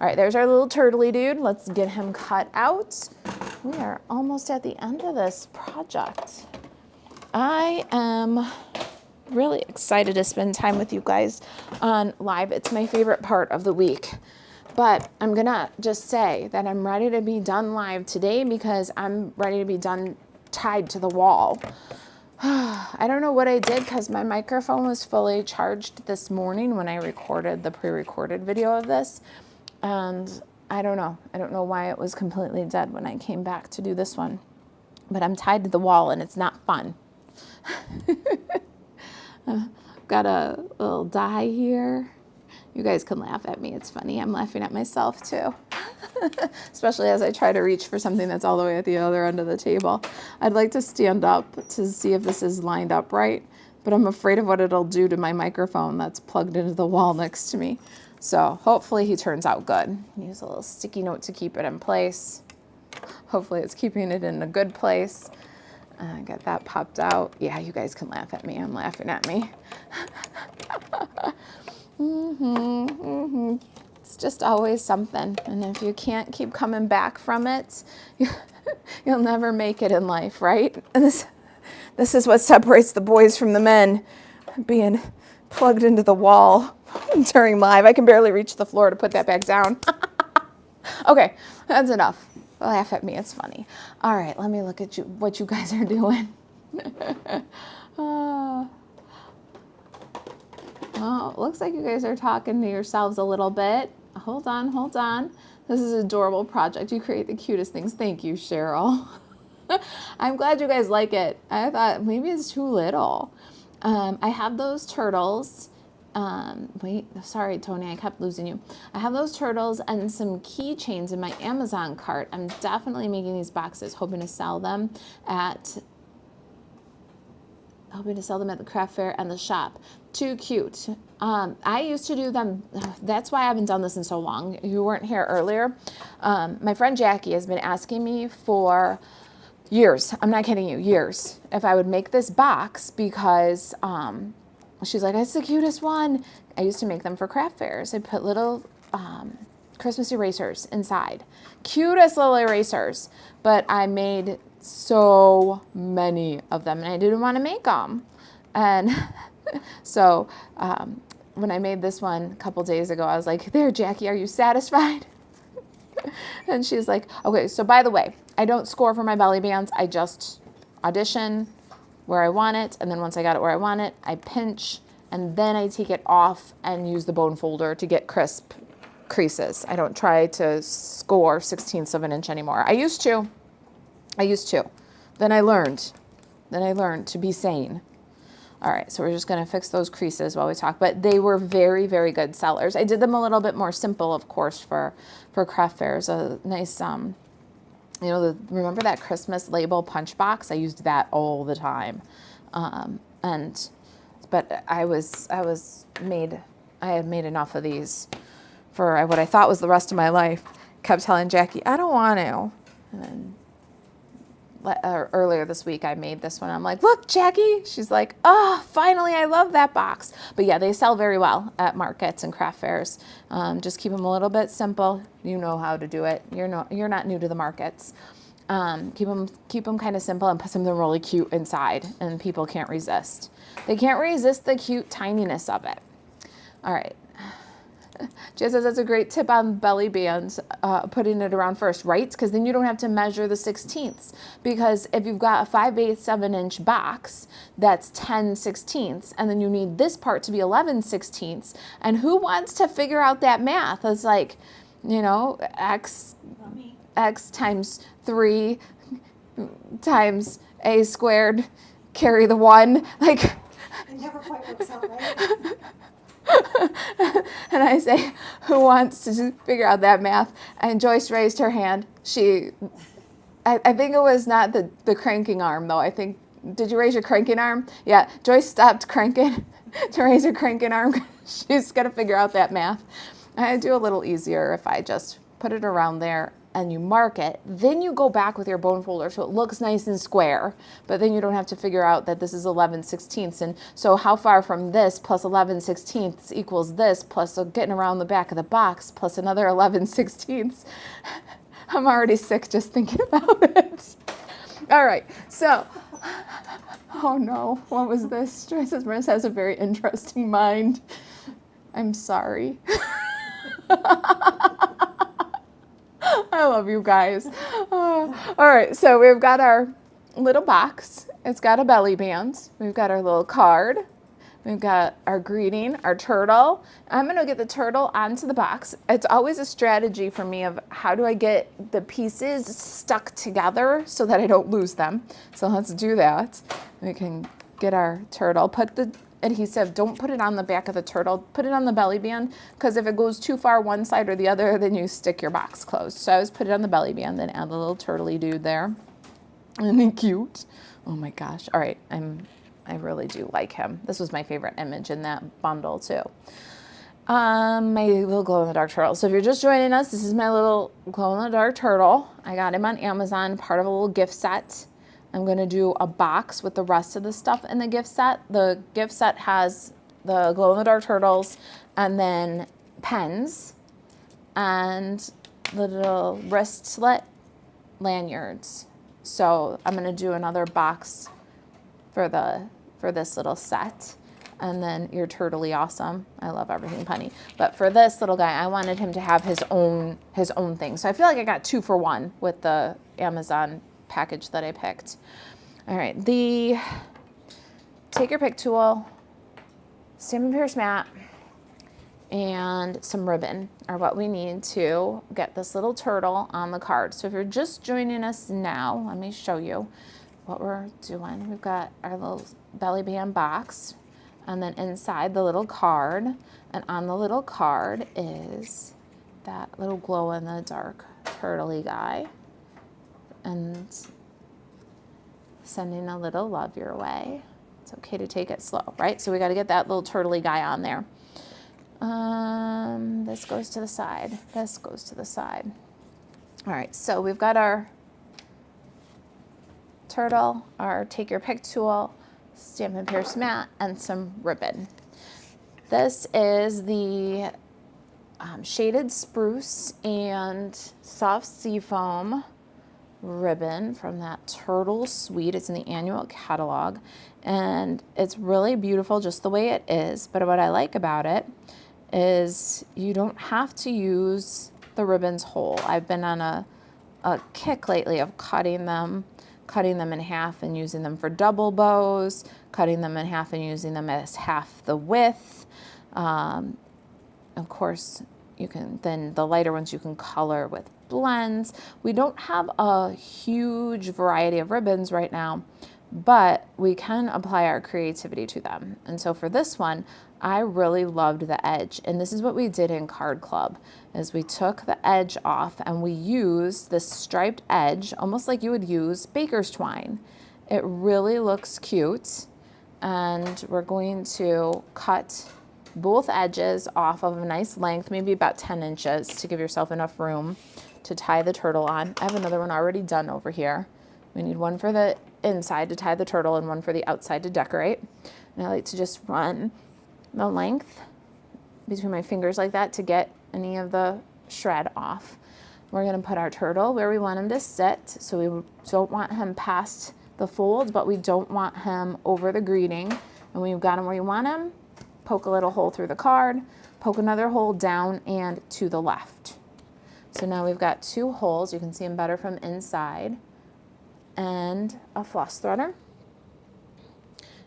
All right, there's our little turtley dude. Let's get him cut out. We are almost at the end of this project. I am really excited to spend time with you guys on live. It's my favorite part of the week. But I'm gonna just say that I'm ready to be done live today, because I'm ready to be done tied to the wall. I don't know what I did because my microphone was fully charged this morning when I recorded the pre-recorded video of this. And I don't know. I don't know why it was completely dead when I came back to do this one. But I'm tied to the wall and it's not fun. Got a little die here. You guys can laugh at me. It's funny. I'm laughing at myself too. Especially as I try to reach for something that's all the way at the other end of the table. I'd like to stand up to see if this is lined up right, but I'm afraid of what it'll do to my microphone that's plugged into the wall next to me. So hopefully he turns out good. Use a little sticky note to keep it in place. Hopefully it's keeping it in a good place. Get that popped out. Yeah, you guys can laugh at me. I'm laughing at me. It's just always something. And if you can't keep coming back from it, you'll never make it in life, right? And this is what separates the boys from the men, being plugged into the wall during live. I can barely reach the floor to put that back down. Okay, that's enough. Laugh at me, it's funny. All right, let me look at what you guys are doing. Oh, it looks like you guys are talking to yourselves a little bit. Hold on, hold on. This is an adorable project. You create the cutest things. Thank you, Cheryl. I'm glad you guys like it. I thought maybe it's too little. I have those turtles. Wait, sorry, Tony, I kept losing you. I have those turtles and some keychains in my Amazon cart. I'm definitely making these boxes, hoping to sell them at the craft fair and the shop. Too cute. I used to do them. That's why I haven't done this in so long. You weren't here earlier. My friend Jackie has been asking me for years. I'm not kidding you, years. If I would make this box because she's like, it's the cutest one. I used to make them for craft fairs. I put little Christmas erasers inside. Cutest little erasers. But I made so many of them and I didn't want to make them. And so when I made this one a couple days ago, I was like, there, Jackie, are you satisfied? And she's like, okay, so by the way, I don't score for my belly bands. I just audition where I want it. And then once I got it where I want it, I pinch and then I take it off and use the bone folder to get crisp creases. I don't try to score 1/16 of an inch anymore. I used to. Then I learned to be sane. All right, so we're just gonna fix those creases while we talk, but they were very, very good sellers. I did them a little bit more simple, of course, for craft fairs. A nice, remember that Christmas label punch box? I used that all the time. But I had made enough of these for what I thought was the rest of my life. Kept telling Jackie, I don't want to. And then earlier this week I made this one. I'm like, look, Jackie. She's like, oh, finally, I love that box. But yeah, they sell very well at markets and craft fairs. Just keep them a little bit simple. You know how to do it. You're not new to the markets. Keep them kind of simple and put something really cute inside, and people can't resist. They can't resist the cute tininess of it. All right. Jay says that's a great tip on belly bands, putting it around first, right? Because then you don't have to measure the 16ths. Because if you've got a 5/8, 7-inch box, that's 10/16ths, and then you need this part to be 11/16ths. And who wants to figure out that math? It's like, x times 3 times a squared, carry the 1. Like, It never quite works out, right? And I say, who wants to figure out that math? And Joyce raised her hand. I think it was not the cranking arm, though. Did you raise your cranking arm? Yeah, Joyce stopped cranking to raise her cranking arm. She's got to figure out that math. I do a little easier if I just put it around there and you mark it. Then you go back with your bone folder so it looks nice and square, but then you don't have to figure out that this is 11/16. And so how far from this plus 11/16 equals this plus getting around the back of the box plus another 11/16. I'm already sick just thinking about it. All right, so, oh no, what was this? Joyce says Marisa has a very interesting mind. I'm sorry. I love you guys. All right, so we've got our little box. It's got a belly band. We've got our little card. We've got our greeting, our turtle. I'm gonna get the turtle onto the box. It's always a strategy for me of how do I get the pieces stuck together so that I don't lose them. So let's do that. We can get our turtle, put the adhesive, don't put it on the back of the turtle, put it on the belly band, because if it goes too far one side or the other, then you stick your box closed. So I always put it on the belly band, then add the little turtley dude there. Isn't he cute? Oh my gosh. All right, I really do like him. This was my favorite image in that bundle too. My little glow-in-the-dark turtle. So if you're just joining us, this is my little glow-in-the-dark turtle. I got him on Amazon, part of a little gift set. I'm gonna do a box with the rest of the stuff in the gift set. The gift set has the glow-in-the-dark turtles and then pens and little wrist slit lanyards. So I'm gonna do another box for this little set. And then you're turtly awesome. I love everything punny. But for this little guy, I wanted him to have his own thing. So I feel like I got 2 for 1 with the Amazon package that I picked. All right, the take your pick tool, Stampin' Pierce mat, and some ribbon are what we need to get this little turtle on the card. So if you're just joining us now, let me show you what we're doing. We've got our little belly band box, and then inside the little card, and on the little card is that little glow-in-the-dark turtley guy, and sending a little love your way. It's okay to take it slow, right? So we got to get that little turtley guy on there. This goes to the side. This goes to the side. All right, so we've got our turtle, our take your pick tool, Stampin' Pierce mat, and some ribbon. This is the shaded spruce and soft seafoam ribbon from that Turtle Suite. It's in the annual catalog, and it's really beautiful just the way it is. But what I like about it is you don't have to use the ribbons whole. I've been on a kick lately of cutting them in half and using them for double bows, cutting them in half and using them as half the width. Of course, you can, then the lighter ones you can color with blends. We don't have a huge variety of ribbons right now, but we can apply our creativity to them. And so for this one, I really loved the edge. And this is what we did in Card Club, is we took the edge off and we used this striped edge, almost like you would use baker's twine. It really looks cute. And we're going to cut both edges off of a nice length, maybe about 10 inches to give yourself enough room to tie the turtle on. I have another one already done over here. We need one for the inside to tie the turtle and one for the outside to decorate. And I like to just run the length between my fingers like that to get any of the shred off. We're gonna put our turtle where we want him to sit. So we don't want him past the fold, but we don't want him over the greeting. And when you've got him where you want him, poke a little hole through the card, poke another hole down and to the left. So now we've got 2 holes. You can see them better from inside, and a floss threader.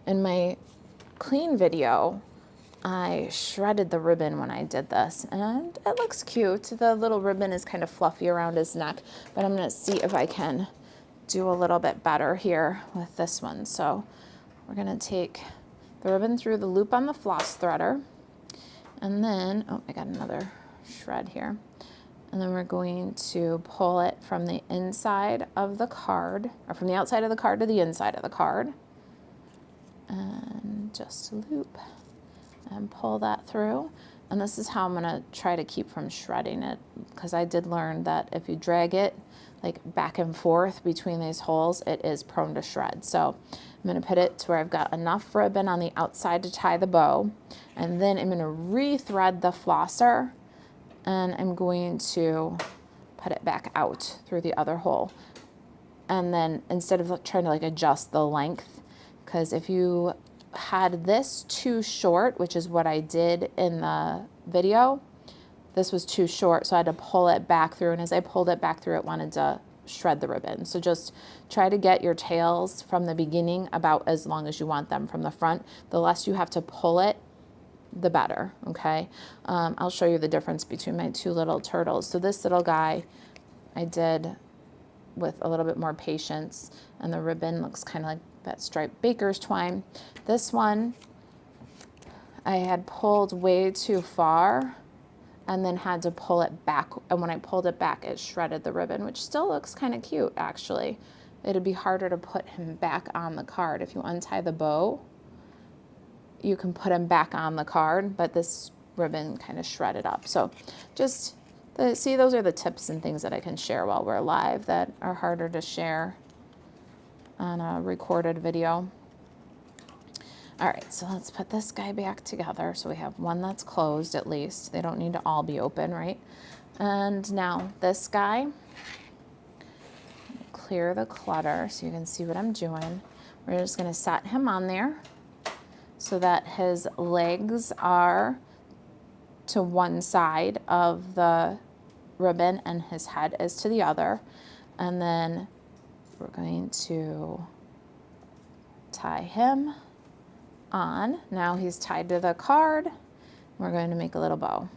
In my clean video, I shredded the ribbon when I did this, and it looks cute. The little ribbon is kind of fluffy around his neck, but I'm gonna see if I can do a little bit better here with this one. So we're gonna take the ribbon through the loop on the floss threader, and then, oh, I got another shred here. And then we're going to pull it from the inside of the card, or from the outside of the card to the inside of the card. And just loop and pull that through. And this is how I'm gonna try to keep from shredding it, because I did learn that if you drag it like back and forth between these holes, it is prone to shred. So I'm gonna put it to where I've got enough ribbon on the outside to tie the bow, and then I'm gonna re-thread the flosser, and I'm going to put it back out through the other hole. And then instead of trying to like adjust the length, because if you had this too short, which is what I did in the video, this was too short, so I had to pull it back through, and as I pulled it back through, it wanted to shred the ribbon. So just try to get your tails from the beginning about as long as you want them from the front. The less you have to pull it, the better, okay? I'll show you the difference between my two little turtles. So this little guy I did with a little bit more patience, and the ribbon looks kind of like that striped baker's twine. This one I had pulled way too far and then had to pull it back, and when I pulled it back it shredded the ribbon, which still looks kind of cute actually. It'd be harder to put him back on the card. If you untie the bow, you can put him back on the card, but this ribbon kind of shredded up. So just see, those are the tips and things that I can share while we're live that are harder to share on a recorded video. All right, so let's put this guy back together. So we have one that's closed at least. They don't need to all be open, right? And now this guy, clear the clutter so you can see what I'm doing. We're just gonna set him on there so that his legs are to one side of the ribbon and his head is to the other. And then we're going to tie him on. Now he's tied to the card. We're going to make a little bow.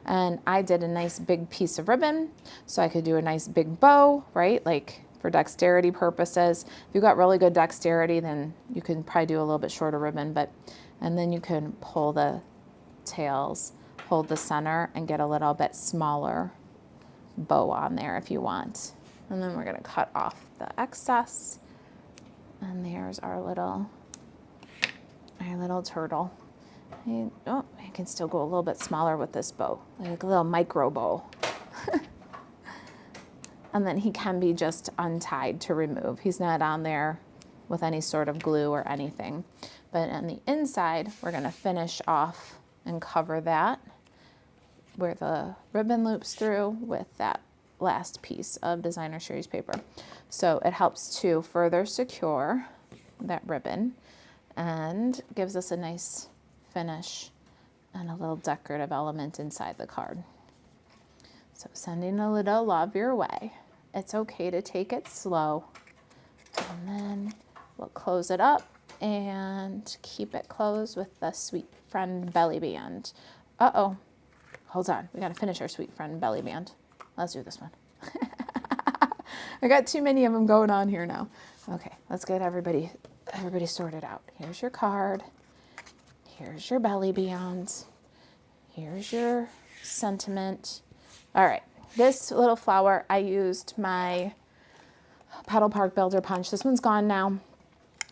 And I did a nice big piece of ribbon so I could do a nice big bow, right? Like for dexterity purposes. If you've got really good dexterity, then you can probably do a little bit shorter ribbon, and then you can pull the tails, hold the center, and get a little bit smaller bow on there if you want. And then we're gonna cut off the excess. And there's our little turtle. I can still go a little bit smaller with this bow, like a little micro bow. And then he can be just untied to remove. He's not on there with any sort of glue or anything. But on the inside, we're gonna finish off and cover that where the ribbon loops through with that last piece of designer series paper. So it helps to further secure that ribbon and gives us a nice finish and a little decorative element inside the card. So sending a little love your way. It's okay to take it slow. And then we'll close it up and keep it closed with the Sweet Friend belly band. Uh-oh, hold on. We gotta finish our Sweet Friend belly band. Let's do this one. I got too many of them going on here now. Okay, let's get everybody sorted out. Here's your card. Here's your belly band. Here's your sentiment. All right, this little flower, I used my Petal Park Builder Punch. This one's gone now.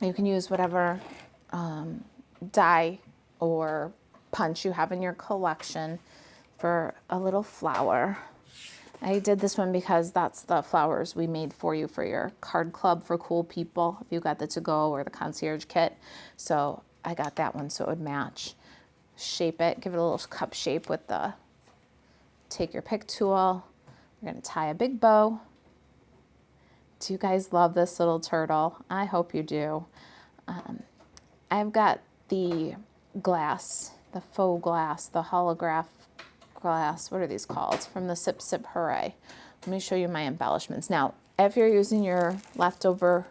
You can use whatever die or punch you have in your collection for a little flower. I did this one because that's the flowers we made for you for your card club for cool people, if you got the to-go or the concierge kit. So I got that one so it would match. Shape it, give it a little cup shape with the take your pick tool. We're gonna tie a big bow. Do you guys love this little turtle? I hope you do. I've got the glass, the faux glass, the holograph glass, what are these called? From the Sip Sip Hooray. Let me show you my embellishments. Now, if you're using your leftover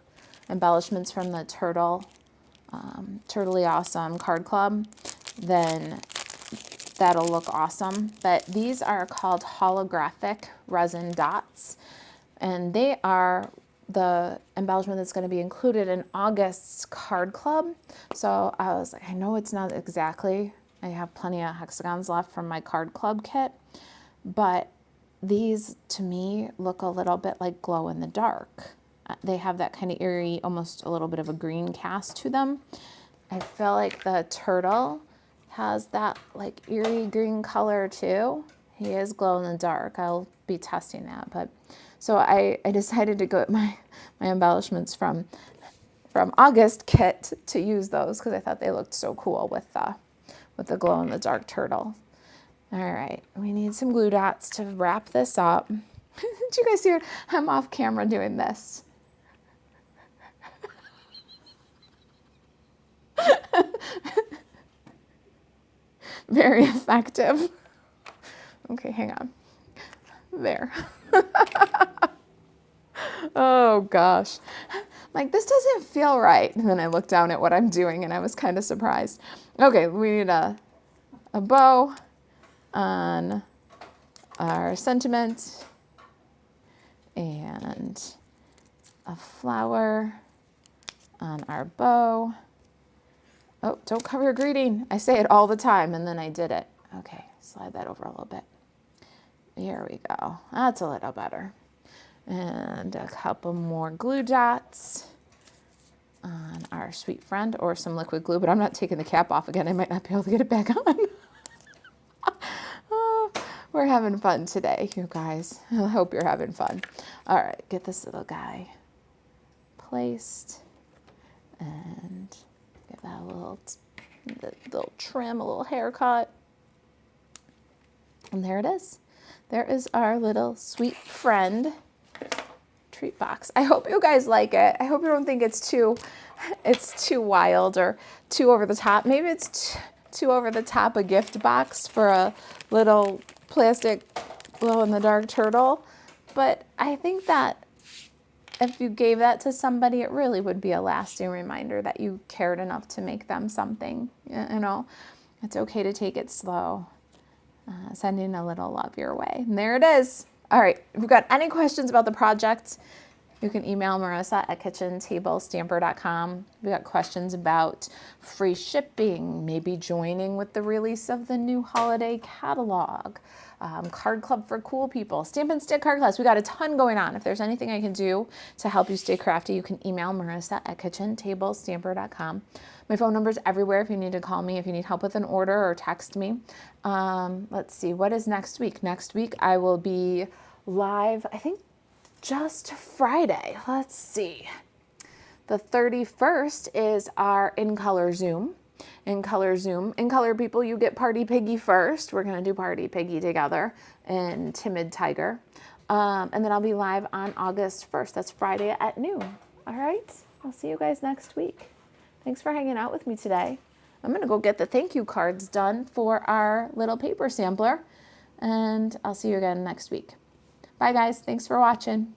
embellishments from the Turtly Awesome Card Club, then that'll look awesome. But these are called holographic resin dots, and they are the embellishment that's going to be included in August's card club. So I was like, I know it's not exactly, I have plenty of hexagons left from my card club kit, but these to me look a little bit like glow in the dark. They have that kind of eerie, almost a little bit of a green cast to them. I feel like the turtle has that like eerie green color too. He is glow in the dark. I'll be testing that, but so I decided to go with my embellishments from August kit to use those because I thought they looked so cool with the glow in the dark turtle. All right, we need some glue dots to wrap this up. Did you guys see her? I'm off camera doing this. Very effective. Okay, hang on. There. Oh gosh. Like, this doesn't feel right. And then I looked down at what I'm doing and I was kind of surprised. Okay, we need a bow on our sentiment and a flower on our bow. Oh, don't cover your greeting. I say it all the time and then I did it. Okay, slide that over a little bit. Here we go. That's a little better. And a couple more glue dots on our sweet friend, or some liquid glue, but I'm not taking the cap off again. I might not be able to get it back on. Oh, we're having fun today, you guys. I hope you're having fun. All right, get this little guy placed and give that a little trim, a little haircut. And there it is. There is our little sweet friend treat box. I hope you guys like it. I hope you don't think it's too wild or too over the top. Maybe it's too over the top a gift box for a little plastic glow-in-the-dark turtle. But I think that if you gave that to somebody, it really would be a lasting reminder that you cared enough to make them something. You know, it's okay to take it slow. Sending a little love your way. And there it is. All right, if you've got any questions about the project, you can email Marisa at kitchentablestamper.com. If you've got questions about free shipping, maybe joining with the release of the new holiday catalog, card club for cool people, Stampin' Stick card class. We got a ton going on. If there's anything I can do to help you stay crafty, you can email Marisa at kitchentablestamper.com. My phone number's everywhere if you need to call me, if you need help with an order, or text me. Let's see, what is next week? Next week I will be live, I think just Friday. Let's see. The 31st is our In Color Zoom. In Color people, you get Party Piggy first. We're gonna do Party Piggy together and Timid Tiger. And then I'll be live on August 1st. That's Friday at noon. All right, I'll see you guys next week. Thanks for hanging out with me today. I'm gonna go get the thank you cards done for our little paper sampler, and I'll see you again next week. Bye guys, thanks for watching.